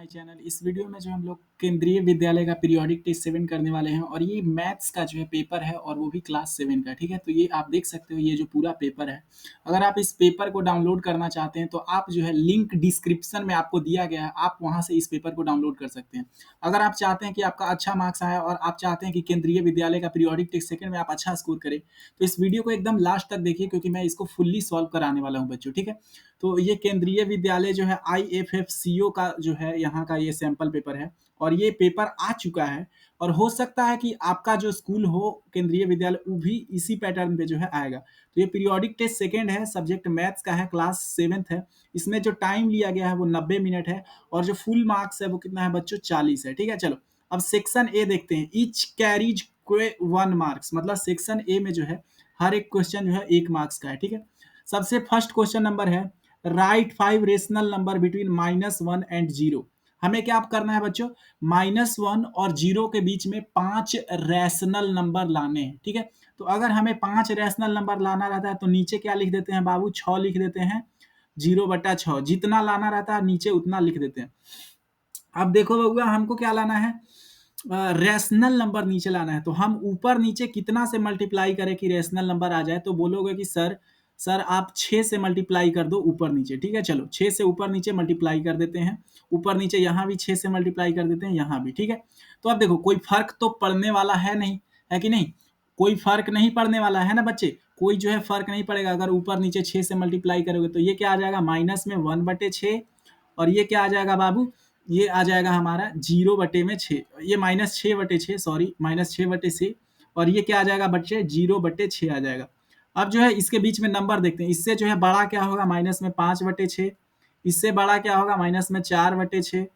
My channel. इस video में जो हम लोग केंद्रीय विद्यालय का पीरियोडिक टेस्ट 7 करने वाले हैं और ये मैथ्स का जो है पेपर है और वो भी क्लास 7 का। ठीक है, तो ये आप देख सकते हो, ये जो पूरा पेपर है, अगर आप इस पेपर को डाउनलोड करना चाहते हैं तो आप जो है लिंक डिस्क्रिप्शन में आपको दिया गया है, आप वहां से इस पेपर को डाउनलोड कर सकते हैं। अगर आप चाहते हैं कि आपका अच्छा मार्क्स आए और आप चाहते हैं कि केंद्रीय विद्यालय का पीरियोडिक टेस्ट 2 में आप अच्छा स्कोर करें, तो इस वीडियो को एकदम लास्ट तक देखिए, क्योंकि मैं इसको फुल्ली सॉल्व कराने वाला हूँ बच्चों। ठीक है, तो ये केंद्रीय विद्यालय जो है IFFCO का जो है यहाँ का ये सैंपल पेपर है और ये पेपर आ चुका है। और हो सकता है कि आपका जो स्कूल हो केंद्रीय विद्यालय वो भी इसी पैटर्न पे जो है आएगा। तो ये पीरियोडिक टेस्ट 2 है, सब्जेक्ट मैथ्स का है, क्लास 7th है। इसमें जो टाइम लिया गया है वो 90 मिनट है और जो फुल मार्क्स है वो कितना है बच्चों, 40 है। ठीक है, चलो अब सेक्शन ए देखते हैं। ईच कैरीज 1 मार्क्स, मतलब सेक्शन ए में जो है हर एक क्वेश्चन जो है 1 मार्क्स का है। ठीक है, सबसे फर्स्ट क्वेश्चन नंबर है right 5 rational number between -1 and 0। हमें क्या करना है बच्चों, -1 और 0 के बीच में 5 रैशनल नंबर लाने हैं। ठीक है, तो अगर हमें 5 रैशनल नंबर लाना रहता है तो नीचे क्या लिख देते हैं बाबू, 6 लिख देते हैं, 0/6। जितना लाना रहता है नीचे उतना लिख देते हैं। अब देखो बउआ, हमको क्या लाना है, रैशनल नंबर नीचे लाना है। तो हम ऊपर नीचे कितना से मल्टीप्लाई करें कि रैशनल नंबर आ जाए, तो बोलोगे कि सर आप 6 से मल्टीप्लाई कर दो ऊपर नीचे। ठीक है, चलो 6 से ऊपर नीचे मल्टीप्लाई कर देते हैं। ऊपर नीचे यहाँ भी 6 से मल्टीप्लाई कर देते हैं, यहाँ भी। ठीक है, तो अब देखो कोई फर्क तो पड़ने वाला है नहीं, है कि नहीं, कोई फर्क नहीं पड़ने वाला है ना बच्चे, कोई जो है फर्क नहीं पड़ेगा। अगर ऊपर नीचे 6 से मल्टीप्लाई करोगे तो ये क्या आ जाएगा, माइनस में 1/6, और ये क्या आ जाएगा बाबू, ये आ जाएगा हमारा 0/6, ये -6/6, सॉरी -6/6, और ये क्या आ जाएगा बच्चे, 0/6 आ जाएगा। अब जो है इसके बीच में नंबर देखते हैं, इससे जो है बड़ा क्या होगा, -5/6, इससे बड़ा क्या होगा, -4/6,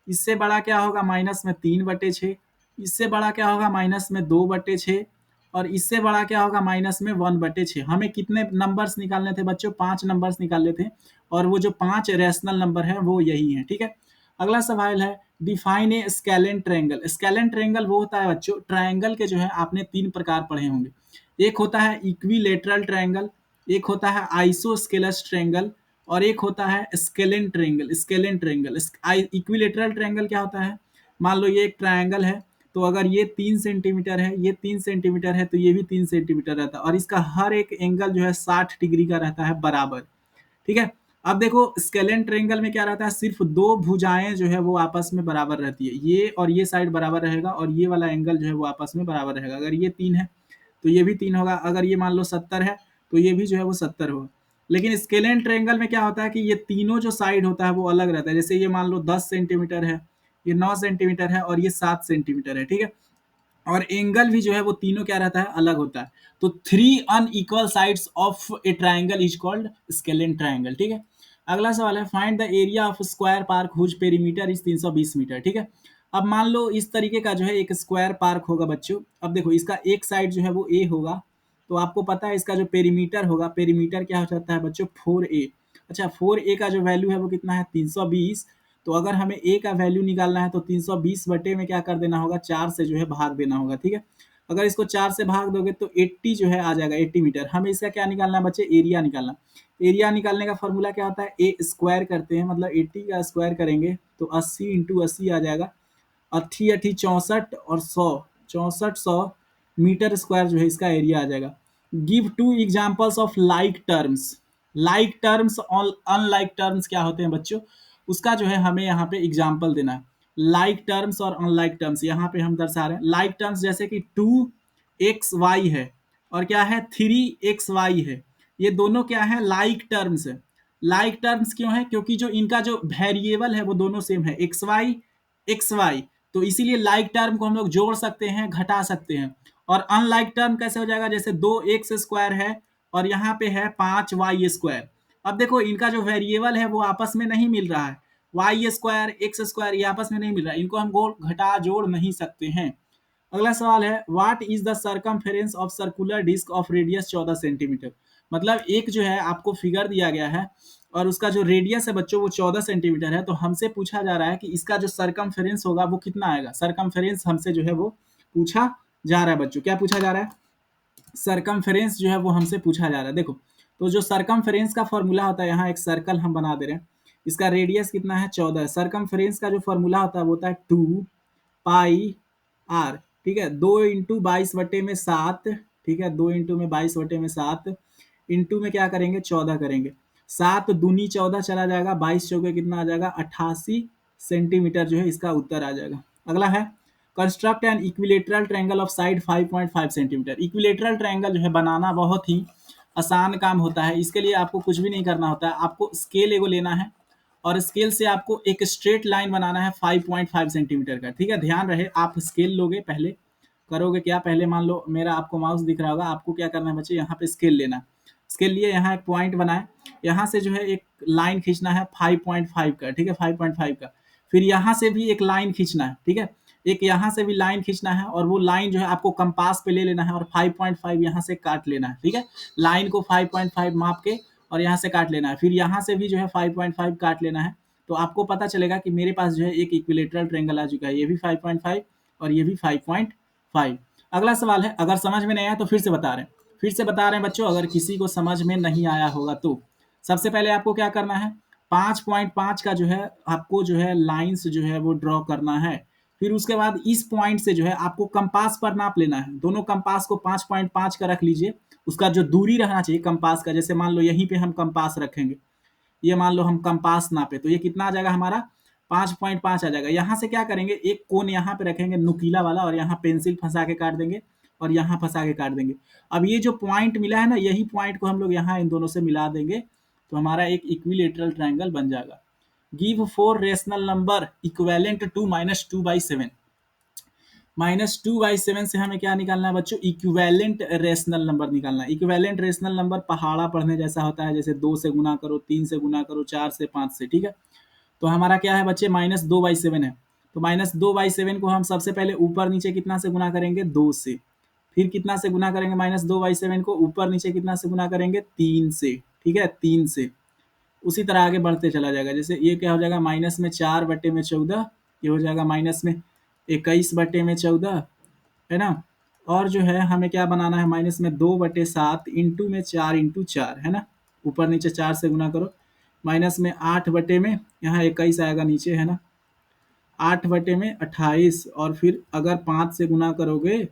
इससे बड़ा क्या होगा, -3/6, इससे बड़ा क्या होगा, -2/6, और इससे बड़ा क्या होगा, -1/6। हमें कितने नंबर्स निकालने थे बच्चों, 5 नंबर्स निकालने थे, और वो जो 5 रैशनल नंबर है वो यही है। ठीक है, अगला सवाल है define a scalene triangle. Scalene triangle वो होता है बच्चों, ट्रायंगल के जो है आपने 3 प्रकार पढ़े होंगे। एक होता है इक्विलेटरल ट्रायंगल, एक होता है आइसोस्केलस ट्रायंगल, और एक होता है scalene triangle. Scalene triangle, equilateral triangle क्या होता है, मान लो ये एक ट्रायंगल है, तो अगर ये 3 सेंटीमीटर है, ये 3 सेंटीमीटर है, तो ये भी 3 सेंटीमीटर रहता है, और इसका हर एक एंगल जो है 60 डिग्री का रहता है बराबर। ठीक है, अब देखो स्केलेन ट्रायंगल में क्या रहता है, सिर्फ 2 भुजाएं जो है वो आपस में बराबर रहती है, ये और ये साइड बराबर रहेगा, और ये वाला एंगल जो है वो आपस में बराबर रहेगा। अगर ये 3 है तो ये भी 3 होगा, अगर ये मान लो 70 है तो ये भी जो है वो 70 होगा। लेकिन स्केलेन ट्रायंगल में क्या होता है कि ये तीनों जो साइड होता है वो अलग रहता है। जैसे ये मान लो 10 सेंटीमीटर है, ये 9 सेंटीमीटर है, और ये 7 सेंटीमीटर है। ठीक है, और एंगल भी जो है वो तीनों क्या रहता है, अलग होता है। तो 3 unequal sides of a triangle is called scalene triangle. ठीक है, अगला सवाल है find the area of square park whose perimeter is 320 metre. ठीक है, अब मान लो इस तरीके का जो है एक स्क्वायर पार्क होगा बच्चों। अब देखो इसका एक साइड जो है वो ए होगा, तो आपको पता है इसका जो पेरीमीटर होगा, पेरीमीटर क्या हो जाता है बच्चों, 4a। अच्छा, 4a का जो वैल्यू है वो कितना है, 320। तो अगर हमें ए का वैल्यू निकालना है तो 320 बटे में क्या कर देना होगा, 4 से जो है भाग देना होगा। ठीक है, अगर इसको 4 से भाग दोगे तो 80 जो है आ जाएगा, 80 मीटर। हमें इसका क्या निकालना है बच्चे, एरिया निकालना। एरिया निकालने का फॉर्मूला क्या होता है, ए स्क्वायर करते हैं, मतलब 80 का स्क्वायर करेंगे तो 80 × 80 आ जाएगा, 80 80 64, और 100 6400 मीटर स्क्वायर जो है इसका एरिया आ जाएगा। Give 2 examples of like terms. Like terms और अनलाइक टर्म्स क्या होते हैं बच्चों, उसका जो है हमें यहाँ पे एग्जाम्पल देना है। लाइक टर्म्स और अनलाइक टर्म्स यहाँ पे हम दर्शा रहे हैं। लाइक टर्म्स जैसे कि 2xy है और क्या है 3xy है, ये दोनों क्या है, लाइक टर्म्स है। लाइक टर्म्स क्यों है, क्योंकि जो इनका जो वेरिएबल है वो दोनों सेम है, xy, तो इसीलिए लाइक टर्म को हम लोग जोड़ सकते हैं, घटा सकते हैं। और अनलाइक टर्म कैसे हो जाएगा, जैसे 2x² है और यहाँ पे है 5y²। अब देखो इनका जो वेरिएबल है वो आपस में नहीं मिल रहा है, y² x² ये आपस में नहीं मिल रहा है, इनको हम घटा जोड़ नहीं सकते हैं। अगला सवाल है what is the circumference of circular disc of radius 14 centimetre. मतलब एक जो है आपको फिगर दिया गया है और उसका जो रेडियस है बच्चों वो 14 सेंटीमीटर है, तो हमसे पूछा जा रहा है कि इसका जो सर्कमफेरेंस होगा वो कितना आएगा। सर्कमफेरेंस हमसे जो है वो पूछा जा रहा है बच्चों, क्या पूछा जा रहा है, सर्कमफेरेंस जो है वो हमसे पूछा जा रहा है। देखो, तो जो सर्कमफेरेंस का फॉर्मूला होता है, यहाँ एक सर्कल हम बना दे रहे हैं, इसका रेडियस कितना है 14। सरकमफ्रेंस का जो फॉर्मूला होता है वो होता है 2 पाई r, ठीक है। 2 × 22/7, ठीक है, 2 × 22/7 इंटू में क्या करेंगे 14 करेंगे। 7 दूनी 14 चला जाएगा, 22 चौके कितना आ जाएगा 88 सेंटीमीटर जो है इसका उत्तर आ जाएगा। अगला है construct an equilateral triangle of side 5.5 centimetre. Equilateral triangle जो है बनाना बहुत ही आसान काम होता है। इसके लिए आपको कुछ भी नहीं करना होता है, आपको स्केल एगो लेना है और स्केल से आपको एक स्ट्रेट लाइन बनाना है 5.5 सेंटीमीटर का, ठीक है। ध्यान रहे आप स्केल लोगे, पहले करोगे क्या, पहले मान लो मेरा आपको माउस दिख रहा होगा, आपको क्या करना है बच्चे, यहाँ पे स्केल लेना है। स्केल लिए यहाँ एक पॉइंट बनाए, यहाँ से जो है एक लाइन खींचना है 5.5 का, ठीक है, 5.5 का। फिर यहाँ से भी एक लाइन खींचना है, ठीक है, एक यहाँ से भी लाइन खींचना है और वो लाइन जो है आपको कंपास पे ले लेना है और 5.5 यहाँ से काट लेना है, ठीक है। लाइन को 5.5 माप के और यहाँ से काट लेना है। फिर यहाँ से भी जो है 5.5 काट लेना है। तो आपको पता चलेगा कि मेरे पास जो है एक इक्विलेटरल ट्रायंगल आ चुका है, ये भी 5.5 और ये भी 5.5। अगला सवाल है, अगर समझ में नहीं आया तो फिर से बता रहे हैं, फिर से बता रहे हैं बच्चों, अगर किसी को समझ में नहीं आया होगा तो सबसे पहले आपको क्या करना है, 5.5 का जो है आपको जो है लाइंस जो है वो ड्रॉ करना है। फिर उसके बाद इस पॉइंट से जो है आपको कंपास पर नाप लेना है। दोनों कंपास को 5.5 का रख लीजिए, उसका जो दूरी रहना चाहिए कंपास का, जैसे मान लो यहीं पे हम कंपास रखेंगे, ये मान लो हम कंपास नापे तो ये कितना आ जाएगा हमारा 5.5 आ जाएगा। यहाँ से क्या करेंगे, एक कोन यहाँ पे रखेंगे नुकीला वाला और यहाँ पेंसिल फंसा के काट देंगे और यहाँ फंसा के काट देंगे। अब ये जो पॉइंट मिला है ना, यही पॉइंट को हम लोग यहाँ इन दोनों से मिला देंगे तो हमारा एक इक्विलेटरल ट्रायंगल बन जाएगा। Give 4 rational number equivalent to -2/7। -2/7 से हमें क्या निकालना है बच्चों, इक्विवेलेंट रेशनल नंबर निकालना है। इक्विवेलेंट रेशनल नंबर पहाड़ा पढ़ने जैसा होता है, जैसे 2 से गुना करो, 3 से गुना करो, 4 से, 5 से, ठीक है। तो हमारा क्या है बच्चे, -2/7 है। तो -2/7 को हम सबसे पहले ऊपर नीचे कितना से गुना करेंगे, 2 से। फिर कितना से गुना करेंगे -2/7 को, ऊपर नीचे कितना से गुना करेंगे, 3 से, ठीक है, 3 से। उसी तरह आगे बढ़ते चला जाएगा। जैसे ये क्या हो जाएगा, -4/14, ये हो जाएगा -21/14, है ना। और जो है हमें क्या बनाना है, -2/7 इंटू में 4 × 4, है ना, ऊपर नीचे 4 से गुना करो। -8 में यहाँ 21 आएगा नीचे, है ना, 8/28 और फिर अगर 5 से गुना करोगे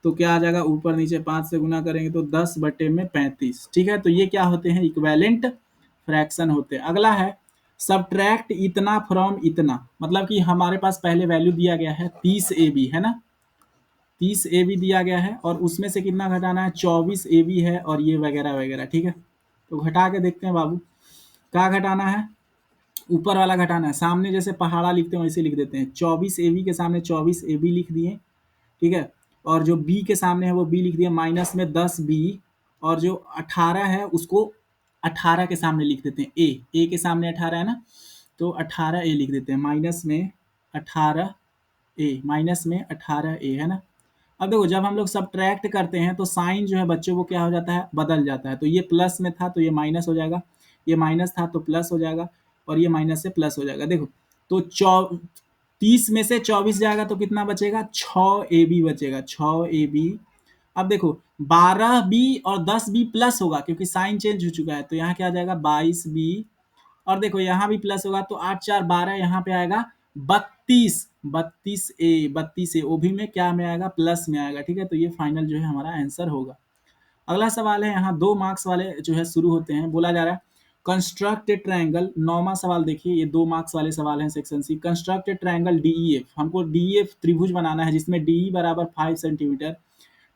तो क्या आ जाएगा, ऊपर नीचे 5 से गुना करेंगे तो 10/35, ठीक है। तो ये क्या होते हैं, इक्विवेलेंट फ्रैक्शन होते हैं। अगला है सब्ट्रैक्ट इतना फ्रॉम इतना, मतलब कि हमारे पास पहले वैल्यू दिया गया है 30 AB, है ना, 30 AB दिया गया है और उसमें से कितना घटाना है, 24 AB है और ये वगैरह वगैरह, ठीक है। तो घटा के देखते हैं बाबू, क्या घटाना है, ऊपर वाला घटाना है। सामने जैसे पहाड़ा लिखते हैं वैसे लिख देते हैं, 24 AB के सामने 24 AB लिख दिए, ठीक है। और जो बी के सामने है वो बी लिख दिया, माइनस में 10B और जो 18 है उसको 18 के सामने लिख देते हैं, ए के सामने 18 है ना, तो 18A लिख देते हैं, माइनस में 18A है ना। अब देखो जब हम लोग सब्ट्रैक्ट करते हैं तो साइन जो है बच्चों वो क्या हो जाता है, बदल जाता है। तो ये प्लस में था तो ये माइनस हो जाएगा, ये माइनस था तो प्लस हो जाएगा और ये माइनस से प्लस हो जाएगा। देखो तो 30 में से 24 जाएगा तो कितना बचेगा, 6AB बचेगा, 6AB। अब देखो 12B और 10B प्लस होगा क्योंकि साइन चेंज हो चुका है, तो यहाँ क्या आ जाएगा 22B और देखो यहाँ भी प्लस होगा तो 8 4 12, यहाँ पे आएगा 32A वो भी में क्या में आएगा, प्लस में आएगा, ठीक है। तो ये फाइनल जो है हमारा आंसर होगा। अगला सवाल है, यहाँ 2 मार्क्स वाले जो है शुरू होते हैं। बोला जा रहा है कंस्ट्रक्ट ए ट्रायंगल, 9वां सवाल देखिए, ये 2 मार्क्स वाले सवाल हैं section C. Construct a triangle DEF, हमको DEF त्रिभुज बनाना है जिसमें DE बराबर 5 सेंटीमीटर,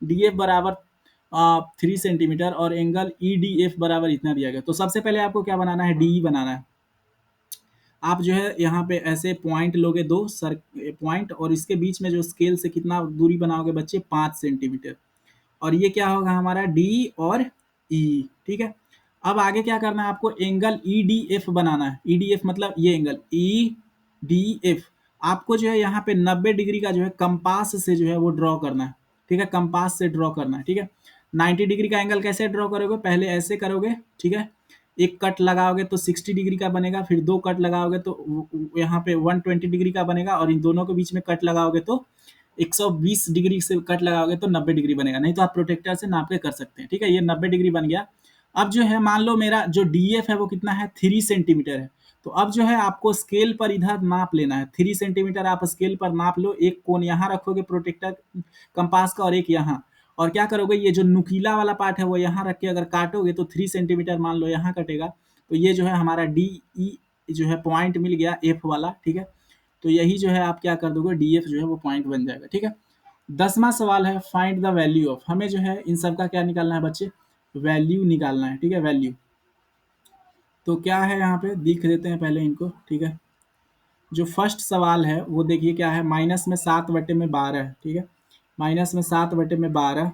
DF बराबर 3 सेंटीमीटर और एंगल EDF बराबर इतना दिया गया। तो सबसे पहले आपको क्या बनाना है, DE बनाना है। आप जो है यहाँ पे ऐसे पॉइंट लोगे, 2 सर पॉइंट, और इसके बीच में जो स्केल से कितना दूरी बनाओगे बच्चे, 5 सेंटीमीटर, और ये क्या होगा हमारा D और E, ठीक है। अब आगे क्या करना है आपको, एंगल EDF बनाना है। EDF मतलब ये एंगल EDF आपको जो है यहाँ पे 90 डिग्री का जो है कंपास से जो है वो ड्रॉ करना है, ठीक है, कंपास से ड्रॉ करना है, ठीक है। 90 डिग्री का एंगल कैसे ड्रॉ करोगे, पहले ऐसे करोगे, ठीक है, एक कट लगाओगे तो 60 डिग्री का बनेगा, फिर 2 कट लगाओगे तो यहाँ पे 120 डिग्री का बनेगा और इन दोनों के बीच में कट लगाओगे तो 120 डिग्री से कट लगाओगे तो 90 डिग्री बनेगा। नहीं तो आप प्रोटेक्टर से नाप के कर सकते हैं, ठीक है। ये 90 डिग्री बन गया। अब जो है मान लो मेरा जो DF है वो कितना है, 3 सेंटीमीटर है, तो अब जो है आपको स्केल पर इधर नाप लेना है, 3 सेंटीमीटर आप स्केल पर नाप लो, एक कोण यहाँ रखोगे प्रोटेक्टर कंपास का और एक यहाँ, और क्या करोगे ये जो नुकीला वाला पार्ट है वो यहाँ रख के अगर काटोगे तो 3 सेंटीमीटर मान लो यहाँ कटेगा, तो ये जो है हमारा डी ई जो है पॉइंट मिल गया एफ वाला, ठीक है। तो यही जो है आप क्या कर दोगे, डी एफ जो है वो पॉइंट बन जाएगा, ठीक है। 10वां सवाल है फाइंड द वैल्यू ऑफ, हमें जो है इन सब का क्या निकालना है बच्चे, वैल्यू निकालना है, ठीक है, वैल्यू। तो क्या है यहाँ पे दिख देते हैं पहले इनको, ठीक है। जो फर्स्ट सवाल है वो देखिए क्या है, माइनस में 7/12 है, ठीक है, माइनस में 7/12,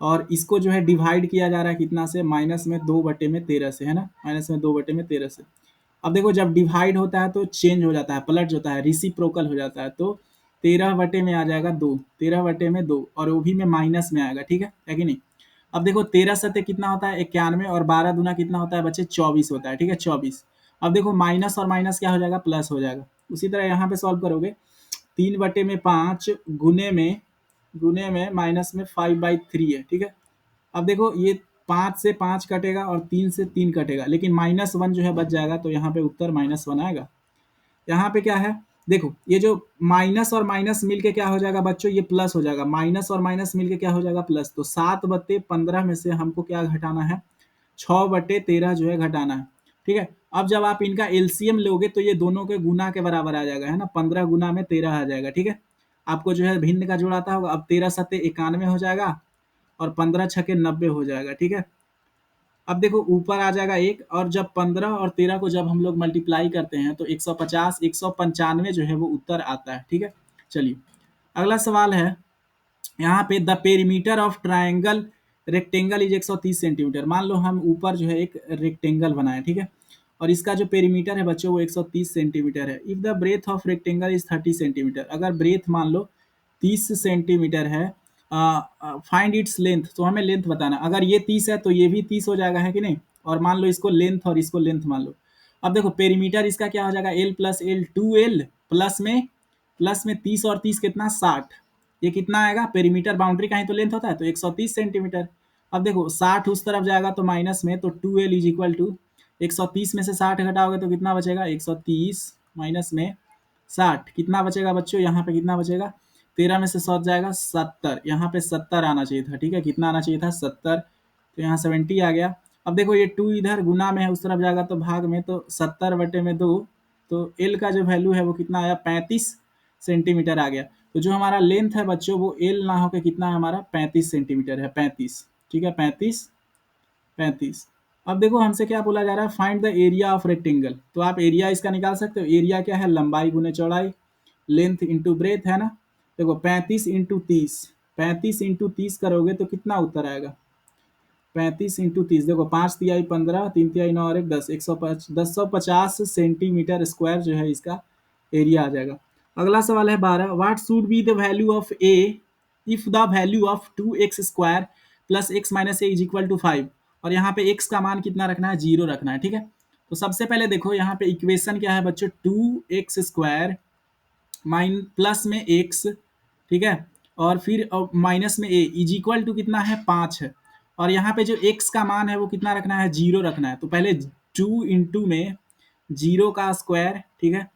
और इसको जो है डिवाइड किया जा रहा है कितना से, माइनस में 2/13 से, है ना, माइनस में 2/13 से। अब देखो जब डिवाइड होता है तो चेंज हो जाता है, पलट जाता है, रिसिप्रोकल हो जाता है, तो 13 बटे में आ जाएगा 2, 13 बटे में 2, और वो भी में माइनस में आएगा, ठीक है कि नहीं। अब देखो 13 सत्ते कितना होता है 91, और 12 दूना कितना होता है बच्चे 24 होता है, ठीक है 24। अब देखो माइनस और माइनस क्या हो जाएगा, प्लस हो जाएगा। उसी तरह यहाँ पे सॉल्व करोगे, 3/5 गुने में माइनस में 5/3 है, ठीक है। अब देखो ये 5 से 5 कटेगा और 3 से 3 कटेगा, लेकिन -1 जो है बच जाएगा, तो यहाँ पे उत्तर -1 आएगा। यहाँ पे क्या है, देखो ये जो माइनस और माइनस मिलके क्या हो जाएगा बच्चों, ये प्लस हो जाएगा, माइनस और माइनस मिलके क्या हो जाएगा, प्लस। तो 7/15 में से हमको क्या घटाना है, 6/13 जो है घटाना है, ठीक है। अब जब आप इनका एलसीएम लोगे तो ये दोनों के गुना के बराबर आ जाएगा, है ना, 15 गुना में 13 आ जाएगा, ठीक है। आपको जो है भिन्न का जोड़ आता होगा, अब 13 सत्ते 91 हो जाएगा, और 15 छके 90 हो जाएगा, ठीक है। अब देखो ऊपर आ जाएगा 1, और जब 15 और 13 को जब हम लोग मल्टीप्लाई करते हैं तो 150 195 जो है वो उत्तर आता है, ठीक है। चलिए अगला सवाल है, यहाँ पे the perimeter of triangle rectangle is 130 centimetre. मान लो हम ऊपर जो है एक रेक्टेंगल बनाए, ठीक है, और इसका जो पेरीमीटर है बच्चों वो 130 सेंटीमीटर है। If the breadth of rectangle is 30 centimetre, अगर ब्रेथ मान लो 30 सेंटीमीटर है, फाइंड इट्स लेंथ, तो हमें लेंथ बताना। अगर ये 30 है तो ये भी 30 हो जाएगा, है कि नहीं, और मान लो इसको लेंथ और इसको लेंथ मान लो। अब देखो पेरीमीटर इसका क्या हो जाएगा, L plus L 2L plus में 30 और 30 कितना 60, ये कितना आएगा, पेरीमीटर बाउंड्री का ही तो लेंथ होता है, तो 130 सेंटीमीटर। अब देखो 60 उस तरफ जाएगा तो माइनस में, तो 2L इज इक्वल टू 130 में से 60 घटाओगे तो कितना बचेगा, 130 माइनस में 60 कितना बचेगा बच्चों, यहाँ पे कितना बचेगा, 13 में से 100 जाएगा 70, यहाँ पे 70 आना चाहिए था, ठीक है, कितना आना चाहिए था 70, तो यहाँ 70 आ गया। अब देखो ये 2 इधर गुना में है, उस तरफ जाएगा तो भाग में, तो 70/2, तो एल का जो वैल्यू है वो कितना आया, 35 सेंटीमीटर आ गया। तो जो हमारा लेंथ है बच्चों वो एल ना होकर कितना है हमारा, 35 सेंटीमीटर है, 35, ठीक है, 35। अब देखो हमसे क्या बोला जा रहा है, find the area of rectangle, तो आप एरिया इसका निकाल सकते हो। एरिया क्या है, लंबाई गुने चौड़ाई, लेंथ इंटू ब्रेथ, है ना। देखो 35 इंटू 30 करोगे तो कितना उत्तर आएगा, 35 इंटू 30, देखो 5×3 = 15, 3×3 = 9 और 1 10, 1050 सेंटीमीटर स्क्वायर जो है इसका एरिया आ जाएगा। अगला सवाल है 12, what should be the value of a if the value of 2x² plus x minus a is equal to 5, और यहाँ पे x का मान कितना रखना है, 0 रखना है, ठीक है। तो सबसे पहले देखो यहाँ पे इक्वेशन क्या है बच्चों, 2x² प्लस में x, ठीक है, और फिर माइनस में a इज इक्वल टू कितना है 5 है, और यहाँ पे जो x का मान है वो कितना रखना है, 0 रखना है। तो पहले 2 इंटू में 0 का स्क्वायर, ठीक है,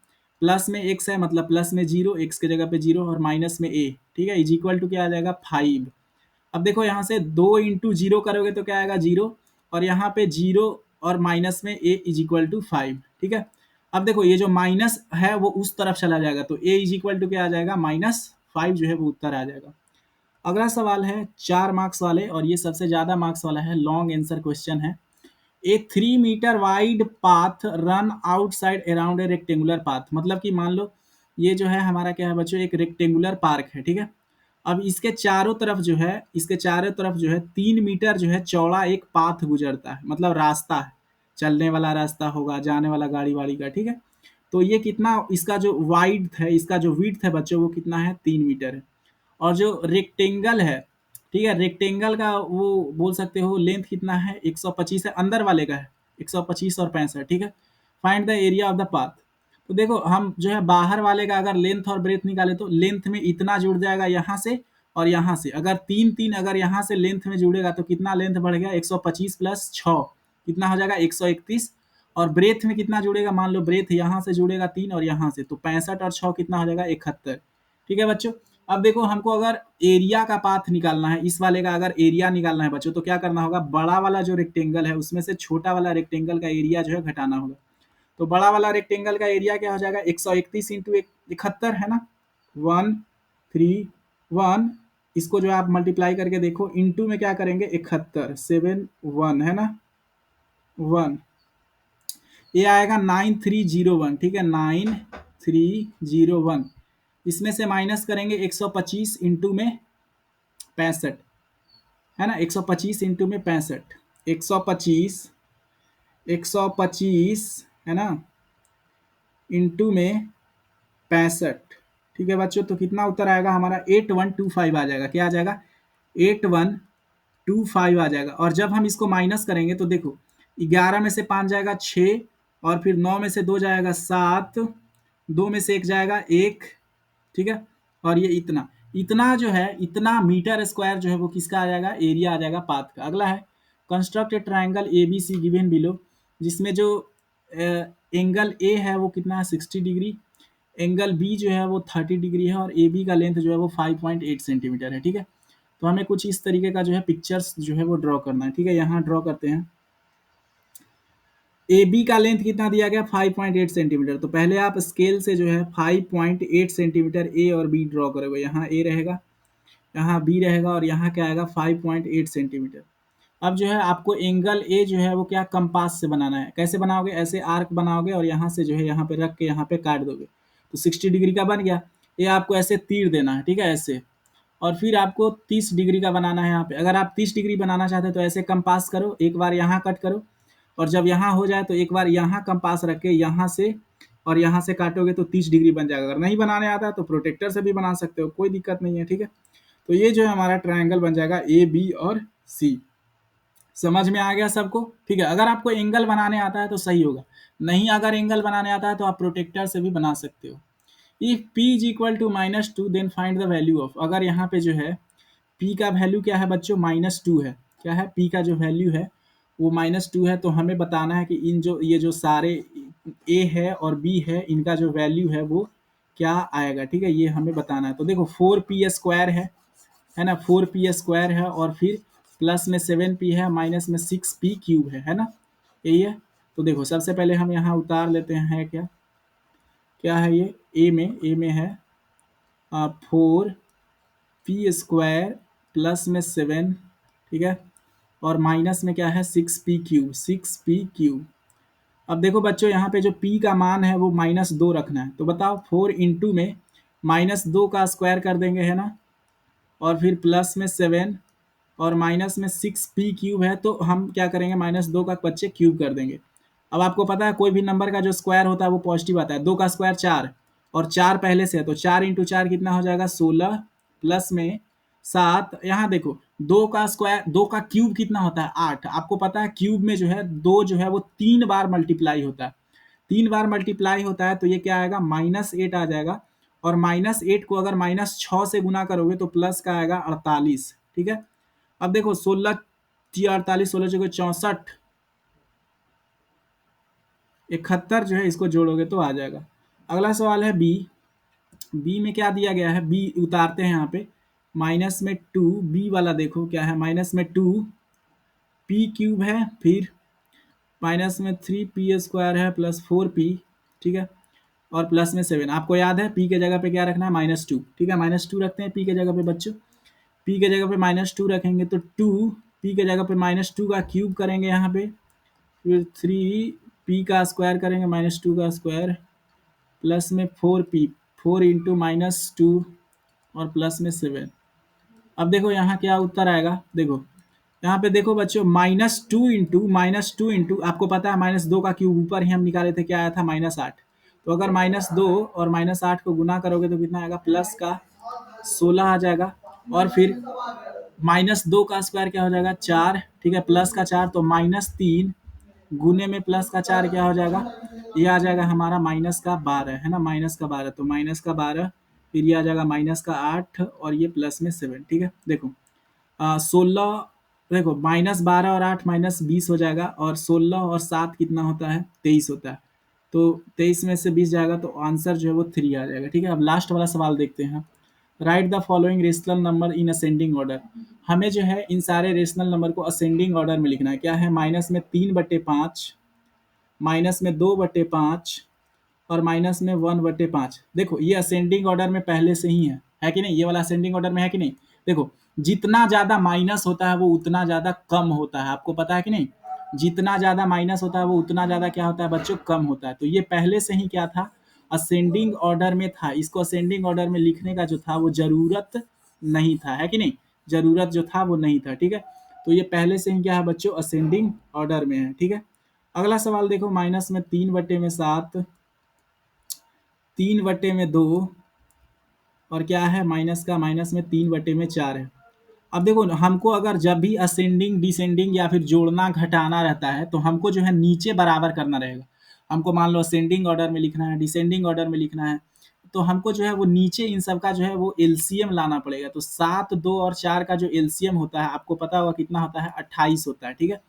प्लस में x है मतलब प्लस में 0, x के जगह पे 0, और माइनस में a, ठीक है, इज इक्वल टू क्या आ जाएगा 5। अब देखो यहाँ से 2 इंटू 0 करोगे तो क्या आएगा 0, और यहाँ पे 0 और माइनस में a इज इक्वल टू 5, ठीक है। अब देखो ये जो माइनस है वो उस तरफ चला जाएगा, तो a इज इक्वल टू क्या आ जाएगा, -5 जो है वो उत्तर आ जाएगा। अगला सवाल है 4 मार्क्स वाले, और ये सबसे ज्यादा मार्क्स वाला है, लॉन्ग आंसर क्वेश्चन है। A 3 metre wide path run outside around a rectangular path, मतलब कि मान लो ये जो है हमारा क्या है बच्चों, एक रेक्टेंगुलर पार्क है, ठीक है। अब इसके चारों तरफ जो है 3 मीटर जो है चौड़ा एक पाथ गुजरता है, मतलब रास्ता है, चलने वाला रास्ता होगा, जाने वाला गाड़ी वाड़ी का, ठीक है। तो ये कितना, इसका जो वाइड है, इसका जो विड्थ है बच्चों वो कितना है, 3 मीटर है। और जो रेक्टेंगल है, ठीक है, रेक्टेंगल का वो बोल सकते हो लेंथ कितना है, 125 है, अंदर वाले का है 125 और 65, ठीक है। Find the area of the path, तो देखो हम जो है बाहर वाले का अगर लेंथ और ब्रेथ निकाले तो लेंथ में इतना जुड़ जाएगा यहाँ से और यहाँ से, अगर 3 अगर यहाँ से लेंथ में जुड़ेगा तो कितना लेंथ बढ़ गया, 125 + 6 कितना हो जाएगा 131, और ब्रेथ में कितना जुड़ेगा, मान लो ब्रेथ यहाँ से जुड़ेगा 3 और यहाँ से, तो 65 और 6 कितना हो जाएगा 71। ठीक है बच्चों। अब देखो हमको अगर एरिया का पाथ निकालना है, इस वाले का अगर एरिया निकालना है बच्चों, तो क्या करना होगा, बड़ा वाला जो रेक्टेंगल है उसमें से छोटा वाला रेक्टेंगल का एरिया जो है घटाना होगा। तो बड़ा वाला रेक्टेंगल का एरिया क्या हो जाएगा, 131 इंटू 71 है ना, 131। इसको जो आप मल्टीप्लाई करके देखो, इंटू में क्या करेंगे 71, 71 है ना, 1, ये आएगा 9301। ठीक है, 9301। इसमें से माइनस करेंगे 125 इंटू में 65 है ना, 125 इंटू में 65, 125, 125 है ना, इंटू में 65। ठीक है बच्चों, तो कितना उत्तर आएगा हमारा 8125 आ जाएगा। क्या आ जाएगा, 8125 आ जाएगा। और जब हम इसको माइनस करेंगे तो देखो 11 में से 5 जाएगा 6, और फिर 9 में से 2 जाएगा 7, 2 में से 1 जाएगा 1। ठीक है, और ये इतना इतना जो है, इतना मीटर स्क्वायर जो है वो किसका आ जाएगा, एरिया आ जाएगा पाथ का। अगला है construct a triangle A B C given below, जिसमें जो एंगल ए है वो कितना है 60 डिग्री, एंगल बी जो है वो 30 डिग्री है, और ए बी का लेंथ जो है वो 5.8 सेंटीमीटर है। ठीक है, तो हमें कुछ इस तरीके का जो है पिक्चर्स जो है वो ड्रॉ करना है। ठीक है, यहाँ ड्रॉ करते हैं। ए बी का लेंथ कितना दिया गया 5.8 सेंटीमीटर, तो पहले आप स्केल से जो है 5.8 सेंटीमीटर ए और बी ड्रॉ करोगे। यहाँ ए रहेगा, यहाँ बी रहेगा, और यहाँ क्या आएगा 5.8 सेंटीमीटर। अब जो है आपको एंगल ए जो है वो क्या कंपास से बनाना है। कैसे बनाओगे, ऐसे आर्क बनाओगे और यहाँ से जो है यहाँ पे रख के यहाँ पे काट दोगे, तो 60 डिग्री का बन गया। ये आपको ऐसे तीर देना है, ठीक है, ऐसे। और फिर आपको 30 डिग्री का बनाना है यहाँ पे। अगर आप 30 डिग्री बनाना चाहते हैं तो ऐसे कंपास करो, एक बार यहाँ कट करो, और जब यहाँ हो जाए तो एक बार यहाँ कंपास रख के यहाँ से और यहाँ से काटोगे तो 30 डिग्री बन जाएगा। अगर नहीं बनाने आता है तो प्रोटेक्टर से भी बना सकते हो, कोई दिक्कत नहीं है। ठीक है, तो ये जो है हमारा ट्रायंगल बन जाएगा ए बी और सी। समझ में आ गया सबको। ठीक है, अगर आपको एंगल बनाने आता है तो सही होगा, नहीं अगर एंगल बनाने आता है तो आप प्रोटेक्टर से भी बना सकते हो। If p is equal to -2 then find the value of, अगर यहाँ पे जो है p का वैल्यू क्या है बच्चों, -2 है। क्या है, p का जो वैल्यू है वो -2 है, तो हमें बताना है कि इन जो ये जो सारे a है और b है, इनका जो वैल्यू है वो क्या आएगा। ठीक है, ये हमें बताना है। तो देखो 4p स्क्वायर है ना, 4p स्क्वायर है, और फिर प्लस में 7p है, माइनस में 6p क्यूब है ना, यही है। तो देखो सबसे पहले हम यहाँ उतार लेते हैं, क्या क्या है ये, ए में है 4p स्क्वायर प्लस में 7, ठीक है, और माइनस में क्या है 6p क्यूब, 6p क्यूब। अब देखो बच्चों यहाँ पे जो p का मान है वो -2 रखना है, तो बताओ 4 इंटू में -2 का स्क्वायर कर देंगे, है ना, और फिर प्लस में 7 और माइनस में 6p क्यूब है, तो हम क्या करेंगे -2 का बच्चे क्यूब कर देंगे। अब आपको पता है कोई भी नंबर का जो स्क्वायर होता है वो पॉजिटिव आता है। 2 का स्क्वायर 4, और 4 पहले से है, तो 4 इंटू 4 कितना हो जाएगा 16, प्लस में 7। यहाँ देखो 2 का स्क्वायर, 2 का क्यूब कितना होता है 8। आपको पता है क्यूब में जो है 2 जो है वो 3 बार मल्टीप्लाई होता है, 3 बार मल्टीप्लाई होता है, तो ये क्या आएगा -8 आ जाएगा। और -8 को अगर -6 से गुना करोगे तो प्लस का आएगा 48। ठीक है, अब देखो 16 48, 16 चौके 64, 71 जो है इसको जोड़ोगे तो आ जाएगा। अगला सवाल है बी। बी में क्या दिया गया है, बी उतारते हैं यहाँ पे, -2, बी वाला देखो क्या है, -2 p क्यूब है, फिर -3p स्क्वायर है, प्लस 4p, ठीक है, और प्लस में 7। आपको याद है p के जगह पे क्या रखना है -2। ठीक है, -2 रखते हैं p के जगह पे बच्चों। p के जगह पे -2 रखेंगे तो 2, p के जगह पे -2 का क्यूब करेंगे यहाँ पे, फिर 3p का स्क्वायर करेंगे, -2 का स्क्वायर, प्लस में 4p, 4 इंटू -2 और प्लस में 7। अब देखो यहाँ क्या उत्तर आएगा, देखो यहाँ पे देखो बच्चों -2 इंटू आपको पता है -2 का क्यूब ऊपर ही हम निकाले थे, क्या आया था -8। तो अगर -2 और -8 को गुना करोगे तो कितना आएगा, प्लस का 16 आ जाएगा। और फिर -2 का स्क्वायर क्या हो जाएगा 4, ठीक है, प्लस का 4, तो -3 गुने में प्लस का 4 क्या हो जाएगा, ये आ जाएगा हमारा -12 है ना, -12, तो -12, फिर ये आ जाएगा -8 और ये प्लस में 7। ठीक है, देखो 16 देखो -12 और 8 -20 हो जाएगा, और 16 और 7 कितना होता है, 23 होता है। तो 23 में से 20 जाएगा तो आंसर जो है वो 3 आ जाएगा। ठीक है, अब लास्ट वाला सवाल देखते हैं। Right the following rational number in ascending order. हमें जो है इन सारे रेशनल नंबर को असेंडिंग ऑर्डर में लिखना है। क्या है, माइनस में 3/5, माइनस में 2/5 और माइनस में 1/5। देखो ये असेंडिंग ऑर्डर में पहले से ही है कि नहीं, ये वाला असेंडिंग ऑर्डर में है कि नहीं। देखो जितना ज्यादा माइनस होता है वो उतना ज्यादा कम होता है, आपको पता है कि नहीं। जितना ज्यादा माइनस होता है वो उतना ज्यादा क्या होता है बच्चों, कम होता है। तो ये पहले से ही क्या था, असेंडिंग ऑर्डर में था। इसको असेंडिंग ऑर्डर में लिखने का जो था वो जरूरत नहीं था, है कि नहीं, जरूरत जो था वो नहीं था। ठीक है, तो ये पहले से ही क्या है बच्चों, असेंडिंग ऑर्डर में है। ठीक है, अगला सवाल देखो, -3/7, 3/2, और क्या है माइनस का, -3/4 है। अब देखो हमको अगर जब भी असेंडिंग डिसेंडिंग या फिर जोड़ना घटाना रहता है तो हमको जो है नीचे बराबर करना रहेगा। हमको मान लो असेंडिंग ऑर्डर में लिखना है, डिसेंडिंग ऑर्डर में लिखना है, तो हमको जो है वो नीचे इन सब का जो है वो एलसीएम लाना पड़ेगा। तो 7, 2 और 4 का जो एलसीएम होता है आपको पता होगा कितना होता है, 28 होता है। ठीक है,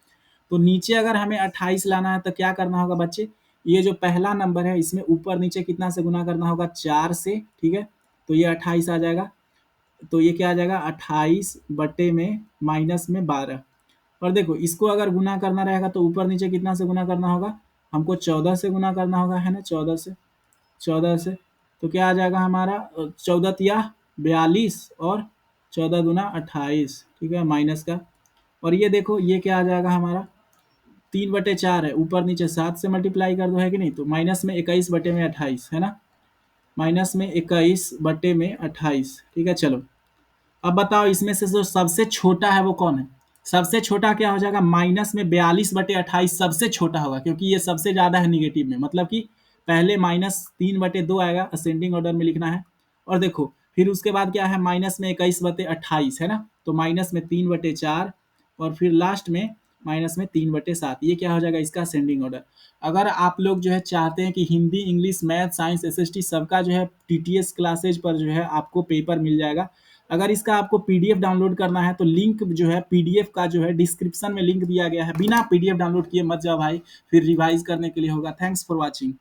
तो नीचे अगर हमें 28 लाना है तो क्या करना होगा बच्चे, ये जो पहला नंबर है इसमें ऊपर नीचे कितना से गुना करना होगा, 4 से। ठीक है, तो ये 28 आ जाएगा। तो ये क्या आ जाएगा, 28 बटे में माइनस में 12। और देखो इसको अगर गुना करना रहेगा तो ऊपर नीचे कितना से गुना करना होगा, हमको 14 से गुना करना होगा, है ना, 14 से। तो क्या आ जाएगा हमारा, 14 तिया 42 और 14 दूना 28। ठीक है, माइनस का। और ये देखो ये क्या आ जाएगा हमारा, 3/4 है, ऊपर नीचे 7 से मल्टीप्लाई कर दो, है कि नहीं। तो माइनस में 21 बटे में 28, है ना, माइनस में 21 बटे में 28। ठीक है, चलो अब बताओ इसमें से जो सबसे छोटा है वो कौन है। सबसे छोटा क्या हो जाएगा, -42/28 सबसे छोटा होगा, क्योंकि ये सबसे ज्यादा है निगेटिव में, मतलब कि पहले -3/2 आएगा, असेंडिंग ऑर्डर में लिखना है। और देखो फिर उसके बाद क्या है, माइनस में 21/28, है ना, तो माइनस में 3/4, और फिर लास्ट में माइनस में 3/7। ये क्या हो जाएगा, इसका असेंडिंग ऑर्डर। अगर आप लोग जो है चाहते हैं कि Hindi, English, math, science, SST सबका जो है टीटीएस क्लासेज पर जो है आपको पेपर मिल जाएगा। अगर इसका आपको पीडीएफ डाउनलोड करना है तो लिंक जो है पीडीएफ का जो है डिस्क्रिप्शन में लिंक दिया गया है, बिना पीडीएफ डाउनलोड किए मत जाओ भाई, फिर रिवाइज करने के लिए होगा। Thanks for watching.